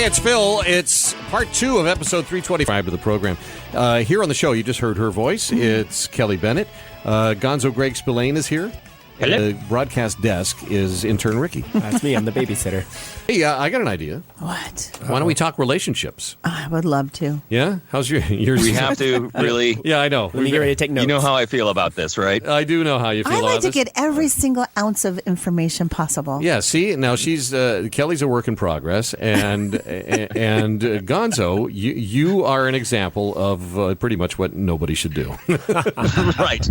it's Phil. It's part 2 of episode 325 of the program. Here on the show, you just heard her voice. It's Kelly Bennett. Gonzo Greg Spillane is here. Hello. The broadcast desk is intern Ricky. That's me. I'm the babysitter. Hey, I got an idea. What? Why don't we talk relationships? I would love to. Yeah? How's yours? We have to really. Yeah, I know. Let me get ready to take notes. You know how I feel about this, right? I do know how you feel I about like to this. get every single ounce of information possible. Yeah, see, now she's Kelly's a work in progress, and Gonzo, you are an example of pretty much what nobody should do. Right.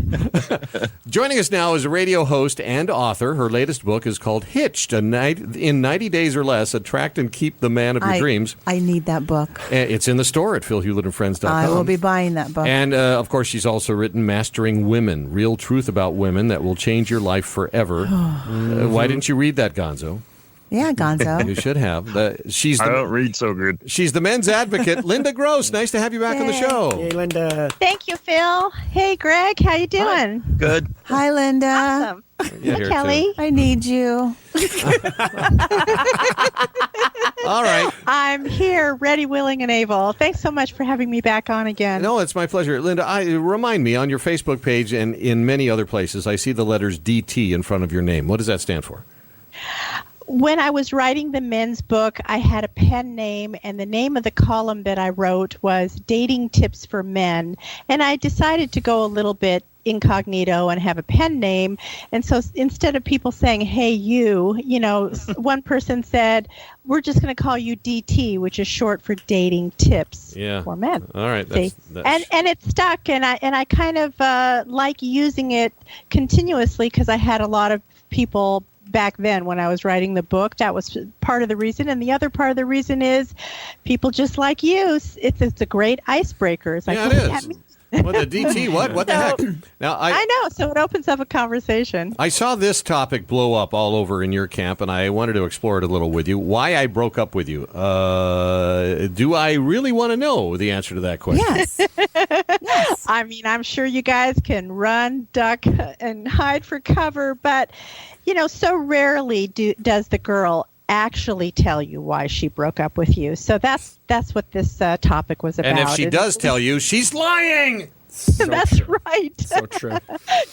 Joining us now is a radio host and author. Her latest book is called Hitched, in 90 days or less, attract and keep the man of your dreams. I need that book. It's in the store at philhewlettandfriends.com. I will be buying that book. And, of course, she's also written Mastering Women, Real Truth About Women That Will Change Your Life Forever. Why didn't you read that, Gonzo? Yeah, Gonzo. You should have. I don't read so good. She's the men's advocate, Linda Gross. Nice to have you back on the show. Hey, Linda. Thank you, Phil. Hey, Greg. How you doing? Good. Hi, Linda. Awesome. Yeah, Hi, here, Kelly. I need you. All right. I'm here, ready, willing, and able. Thanks so much for having me back on again. No, it's my pleasure. Linda, remind me, on your Facebook page and in many other places, I see the letters DT in front of your name. What does that stand for? When I was writing the men's book, I had a pen name, and the name of the column that I wrote was Dating Tips for Men. And I decided to go a little bit incognito and have a pen name. And so instead of people saying, hey, you know, one person said, we're just going to call you DT, which is short for Dating Tips for Men. All right. And it stuck, and I kind of like using it continuously because I had a lot of people back then when I was writing the book. That was part of the reason. And the other part of the reason is people just like you. It's a great icebreaker. It's like, yeah, it is. What, the DT? What the heck? Now, I know. So it opens up a conversation. I saw this topic blow up all over in your camp, and I wanted to explore it a little with you. Why I broke up with you. Do I really want to know the answer to that question? Yes. Yes. I mean, I'm sure you guys can run, duck, and hide for cover, but, you know, so rarely does the girl actually tell you why she broke up with you. So that's what this topic was about. And if she does tell you, she's lying. So that's true. right. So true.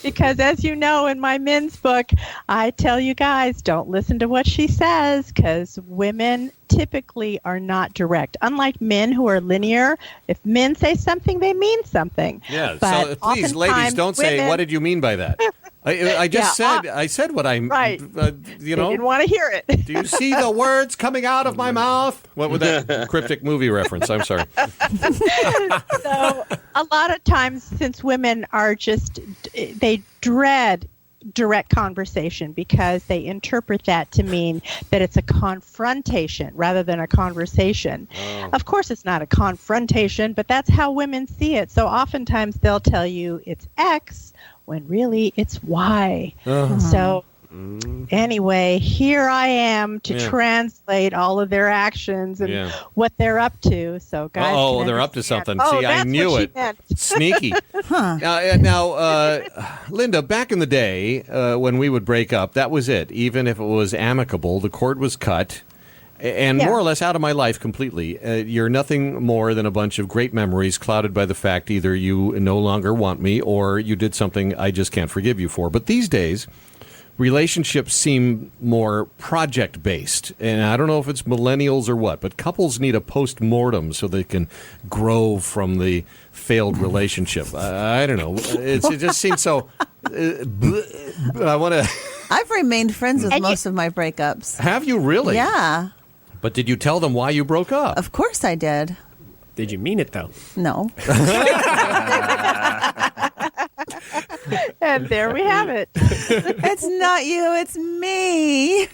Because as you know, in my men's book, I tell you guys, don't listen to what she says, because women typically are not direct. Unlike men who are linear, if men say something, they mean something. Yeah, But so please, ladies, don't say, what did you mean by that? I just said what I, right. you They know. didn't want to hear it. Do you see the words coming out of my mouth? What was that cryptic movie reference? I'm sorry. So a lot of times, since women are they dread direct conversation because they interpret that to mean that it's a confrontation rather than a conversation. Oh. Of course, it's not a confrontation, but that's how women see it. So oftentimes they'll tell you it's X when really it's Y. So anyway, here I am to translate all of their actions and what they're up to. So guys, they're up to something. Oh, See, I that's knew what it. she meant. Sneaky. Now, Linda, back in the day when we would break up, that was it. Even if it was amicable, the cord was cut. And more or less out of my life completely. You're nothing more than a bunch of great memories clouded by the fact either you no longer want me or you did something I just can't forgive you for. But these days, relationships seem more project-based. And I don't know if it's millennials or what, but couples need a post-mortem so they can grow from the failed relationship. I don't know. It just seems so... I want to... I've remained friends with most of my breakups. Have you really? Yeah. But did you tell them why you broke up? Of course I did. Did you mean it, though? No. And there we have it. It's not you, it's me.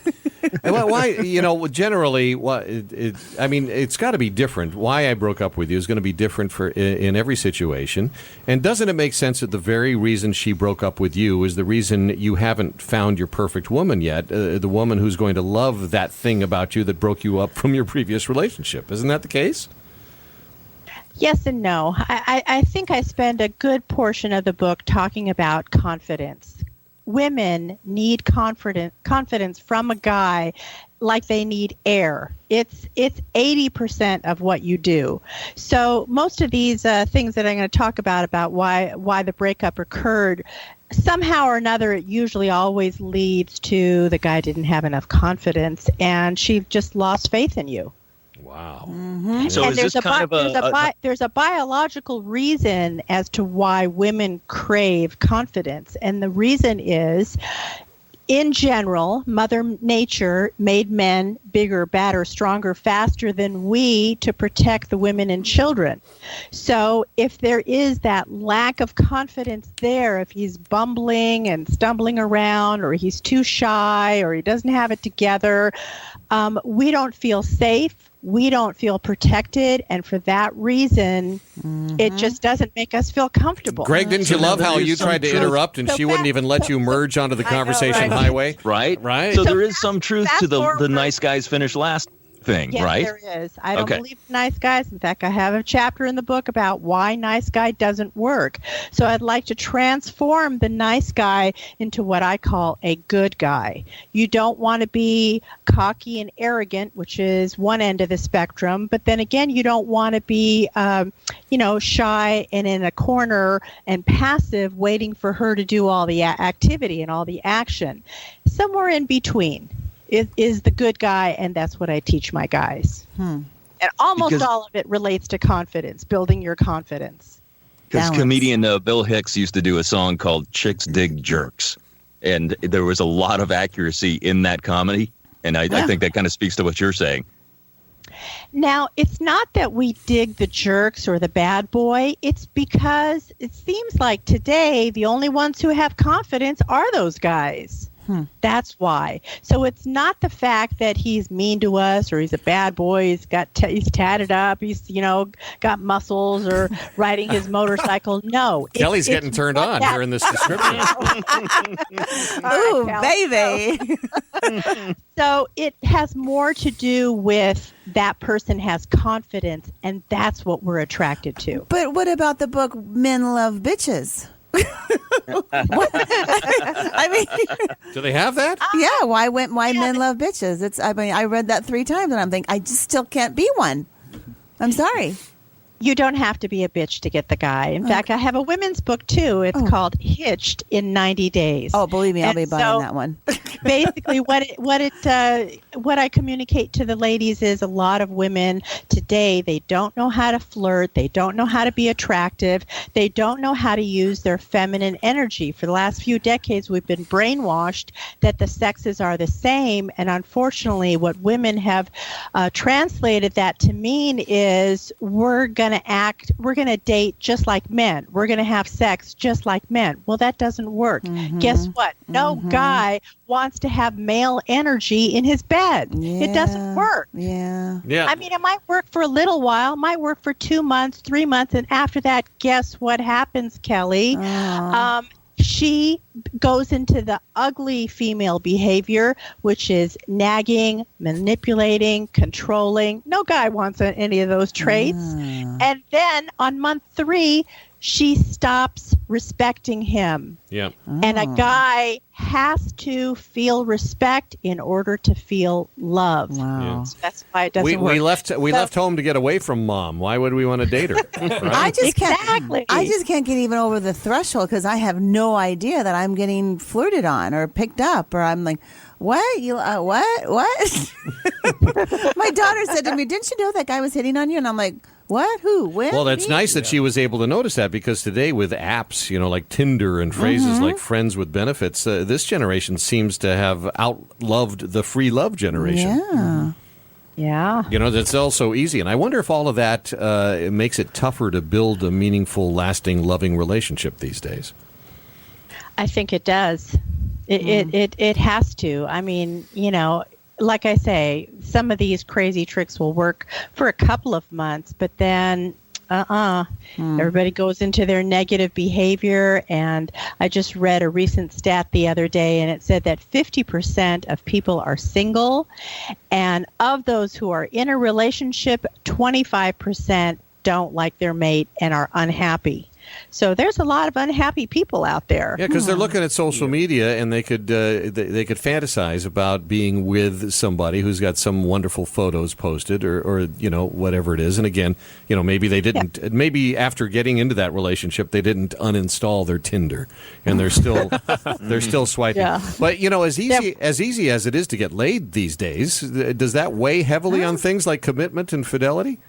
Well, why? You know, generally, I mean, it's got to be different. Why I broke up with you is going to be different in every situation. And doesn't it make sense that the very reason she broke up with you is the reason you haven't found your perfect woman yet, the woman who's going to love that thing about you that broke you up from your previous relationship? Isn't that the case? Yes and no. I think I spend a good portion of the book talking about confidence. Women need confidence from a guy like they need air. It's 80% of what you do. So most of these things that I'm going to talk about why the breakup occurred, somehow or another, it usually always leads to the guy didn't have enough confidence, and she just lost faith in you. Wow. Mm-hmm. So and is this kind of there's a biological reason as to why women crave confidence, and the reason is, in general, Mother Nature made men bigger, badder, stronger, faster than we to protect the women and children. So if there is that lack of confidence there, if he's bumbling and stumbling around, or he's too shy, or he doesn't have it together, we don't feel safe. We don't feel protected, and for that reason, it just doesn't make us feel comfortable. Greg, didn't you love how you tried to interrupt and she wouldn't even let you merge onto the conversation highway? Right. Right. So there is some truth to the forward. nice guys finish last thing, Yes, right? there is. I don't believe in nice guys. In fact, I have a chapter in the book about why nice guy doesn't work. So I'd like to transform the nice guy into what I call a good guy. You don't want to be cocky and arrogant, which is one end of the spectrum. But then again, you don't want to be, shy and in a corner and passive, waiting for her to do all the activity and all the action. Somewhere in between is the good guy, and that's what I teach my guys. And almost all of it relates to confidence, building your confidence. Because comedian Bill Hicks used to do a song called Chicks Dig Jerks, and there was a lot of accuracy in that comedy, and I think that kind of speaks to what you're saying. Now, it's not that we dig the jerks or the bad boy. It's because it seems like today the only ones who have confidence are those guys. That's why. So it's not the fact that he's mean to us or he's a bad boy. He's tatted up. He's got muscles or riding his motorcycle. No, Kelly's getting turned on hearing this description. Ooh, baby. So it has more to do with that person has confidence, and that's what we're attracted to. But what about the book Men Love Bitches? I mean, Do they have that? yeah. Why men love bitches? I read that 3 times, and I'm thinking I just still can't be one. I'm sorry. You don't have to be a bitch to get the guy. In fact, I have a women's book too. It's called Hitched in 90 Days. Oh, believe me, I'll be buying that one. Basically, what I communicate to the ladies is a lot of women today, they don't know how to flirt, they don't know how to be attractive, they don't know how to use their feminine energy. For the last few decades, we've been brainwashed that the sexes are the same, and unfortunately, what women have translated that to mean is we're going to date just like men, we're going to have sex just like men. Well, that doesn't work. Guess what? No guy wants to have male energy in his bed. Yeah. It doesn't work. Yeah. I mean, it might work for a little while, might work for 2 months, 3 months, and after that, guess what happens, Kelly? She goes into the ugly female behavior, which is nagging, manipulating, controlling. No guy wants any of those traits. And then on month 3, she stops respecting him. Yeah. And a guy has to feel respect in order to feel love. Wow. So that's why it doesn't work. We left home to get away from mom. Why would we want to date her? Right? I just Exactly. can't get even over the threshold because I have no idea that I'm getting flirted on or picked up, or I'm like, what? What? My daughter said to me, "Didn't you know that guy was hitting on you?" And I'm like, what? Who? When? Well, that's Me? nice that she was able to notice that, because today with apps, like Tinder and phrases like friends with benefits, this generation seems to have outloved the free love generation. Yeah. Yeah. That's all so easy. And I wonder if all of that makes it tougher to build a meaningful, lasting, loving relationship these days. I think it does. It has to. I mean, like I say, some of these crazy tricks will work for a couple of months, but then everybody goes into their negative behavior. And I just read a recent stat the other day, and it said that 50% of people are single, and of those who are in a relationship, 25% don't like their mate and are unhappy. So there's a lot of unhappy people out there. Yeah, because they're looking at social media and they could fantasize about being with somebody who's got some wonderful photos posted or whatever it is. And again, maybe they didn't. Maybe after getting into that relationship, they didn't uninstall their Tinder and they're still swiping. Yeah. But as easy as it is to get laid these days, does that weigh heavily on things like commitment and fidelity?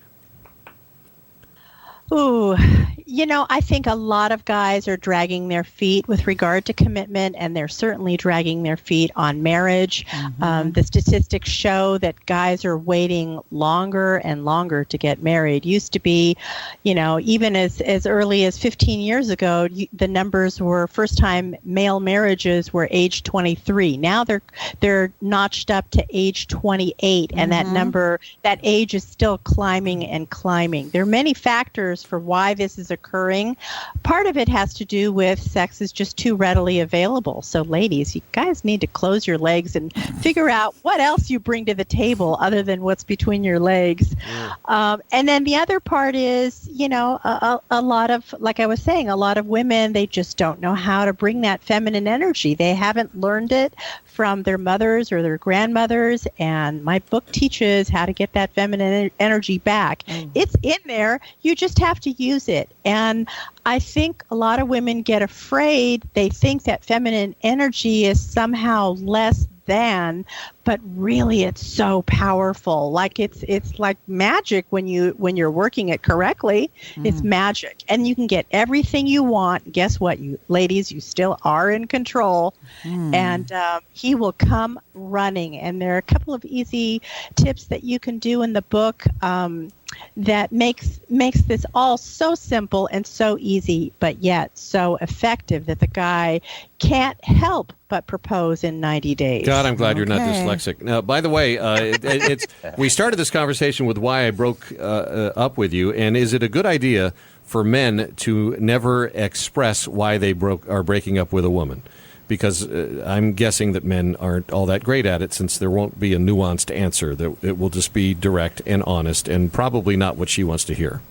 Ooh, I think a lot of guys are dragging their feet with regard to commitment, and they're certainly dragging their feet on marriage. The statistics show that guys are waiting longer and longer to get married. Used to be, even as early as 15 years ago, the numbers were first-time male marriages were age 23. Now they're notched up to age 28, and that age is still climbing and climbing. There are many factors for why this is occurring. Part of it has to do with sex is just too readily available. So ladies, you guys need to close your legs and figure out what else you bring to the table other than what's between your legs. And then the other part is, a lot of, like I was saying, a lot of women, they just don't know how to bring that feminine energy. They haven't learned it from their mothers or their grandmothers. And my book teaches how to get that feminine energy back. It's in there. You just have to use it. And I think a lot of women get afraid. They think that feminine energy is somehow less than, but really it's so powerful. Like it's like magic when you're working it correctly. It's magic, and you can get everything you want. Guess what, you ladies, you still are in control, and he will come running. And there are a couple of easy tips that you can do in the book that makes this all so simple and so easy, but yet so effective that the guy can't help but propose in 90 days. God, I'm glad you're not dyslexic. Now, by the way, we started this conversation with why I broke up with you, and is it a good idea for men to never express why they are breaking up with a woman? Because I'm guessing that men aren't all that great at it, since there won't be a nuanced answer. That it will just be direct and honest, and probably not what she wants to hear.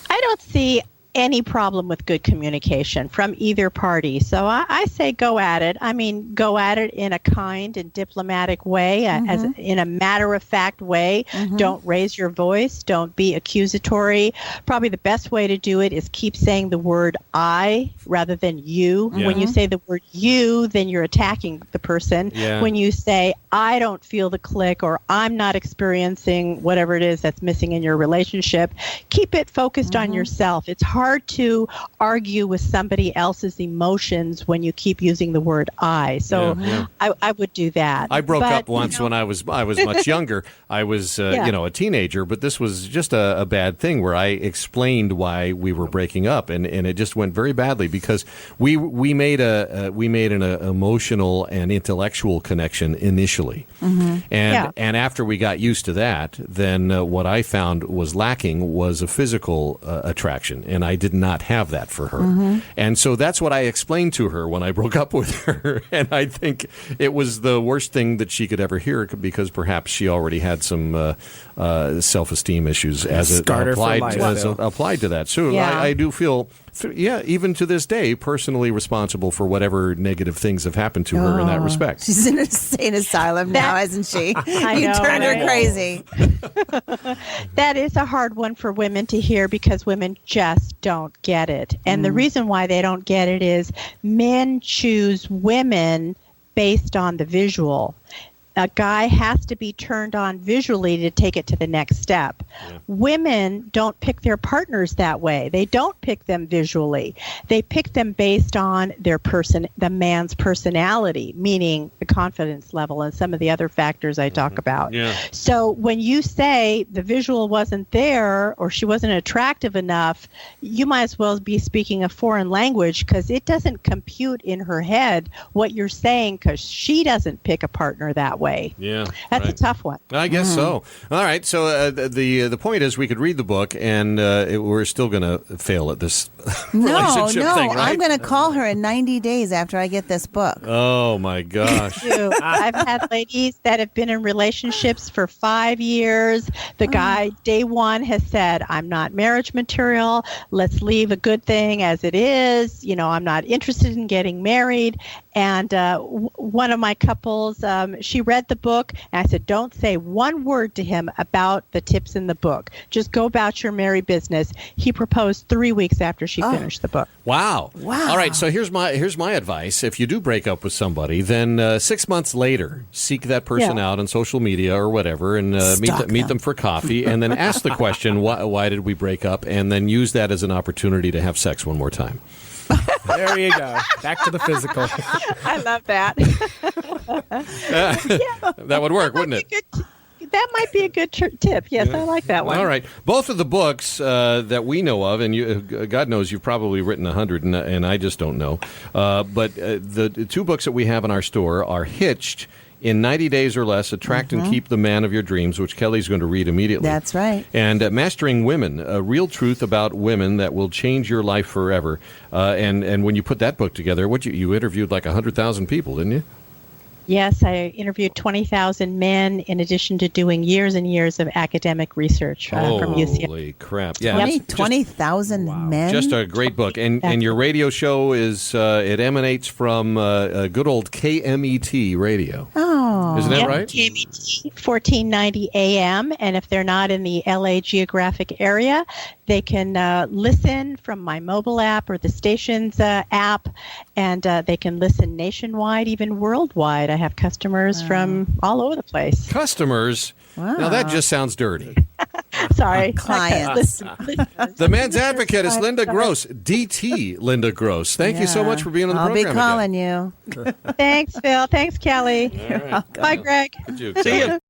I don't see any problem with good communication from either party. So I say go at it. I mean, go at it in a kind and diplomatic way, in a matter-of-fact way. Don't raise your voice. Don't be accusatory. Probably the best way to do it is keep saying the word I rather than you. When you say the word you, then you're attacking the person. When you say I don't feel the click, or I'm not experiencing whatever it is that's missing in your relationship, keep it focused on yourself. It's hard to argue with somebody else's emotions when you keep using the word I. So I would do that. I broke up once when I was much younger. I was a teenager, but this was just a bad thing where I explained why we were breaking up, and it just went very badly because we made an emotional and intellectual connection initially, and after we got used to that, then what I found was lacking was a physical attraction, and I did not have that for her. And so that's what I explained to her when I broke up with her, and I think it was the worst thing that she could ever hear, because perhaps she already had some self-esteem issues as it applied to that. So I do feel, even to this day, personally responsible for whatever negative things have happened to her in that respect. She's in a insane asylum now, isn't she? You turned her crazy. That is a hard one for women to hear, because women just don't get it. And the reason why they don't get it is men choose women based on the visual. A guy has to be turned on visually to take it to the next step. Women don't pick their partners that way. They don't pick them visually. They pick them based on the man's personality, meaning the confidence level and some of the other factors I talk about. So when you say the visual wasn't there, or she wasn't attractive enough, you might as well be speaking a foreign language, because it doesn't compute in her head what you're saying, because she doesn't pick a partner that way. way. Yeah, That's right. a tough one. I guess so. All right. So the point is, we could read the book, and we're still going to fail at this relationship thing, right? I'm going to call her in 90 days after I get this book. Oh my gosh. I've had ladies that have been in relationships for 5 years. The guy, day one, has said, I'm not marriage material. Let's leave a good thing as it is. I'm not interested in getting married. And one of my couples, she read the book, and I said, don't say one word to him about the tips in the book. Just go about your merry business. He proposed 3 weeks after she finished the book. Wow. Wow. All right. So here's my advice. If you do break up with somebody, then 6 months later, seek that person out on social media or whatever, and meet them for coffee, and then ask the question, why did we break up? And then use that as an opportunity to have sex one more time. There you go. Back to the physical. I love that. That would work, wouldn't it? That might be a good tip. Yes, I like that one. All right. Both of the books that we know of, and you, God knows you've probably written 100, and I just don't know. But the two books that we have in our store are Hitched, In 90 Days or Less, Attract and Keep the Man of Your Dreams, which Kelly's going to read immediately. That's right. And Mastering Women, a real truth about women that will change your life forever. And when you put that book together, you interviewed like 100,000 people, didn't you? Yes, I interviewed 20,000 men in addition to doing years and years of academic research from UCLA. Holy crap. Yeah. 20,000 men? Just a great book. And your radio show it emanates from good old KMET radio. Oh. Isn't that right? KMET 1490 AM. And if they're not in the LA geographic area, they can listen from my mobile app or the station's app, and they can listen nationwide, even worldwide. I have customers from all over the place. Customers? Wow. Now that just sounds dirty. Sorry. Clients. The man's advocate is Linda Gross, DT Linda Gross. Thank you so much for being on the I'll program. be calling you. Thanks, Phil. Thanks, Kelly. All right. Bye, Greg. See you. See ya.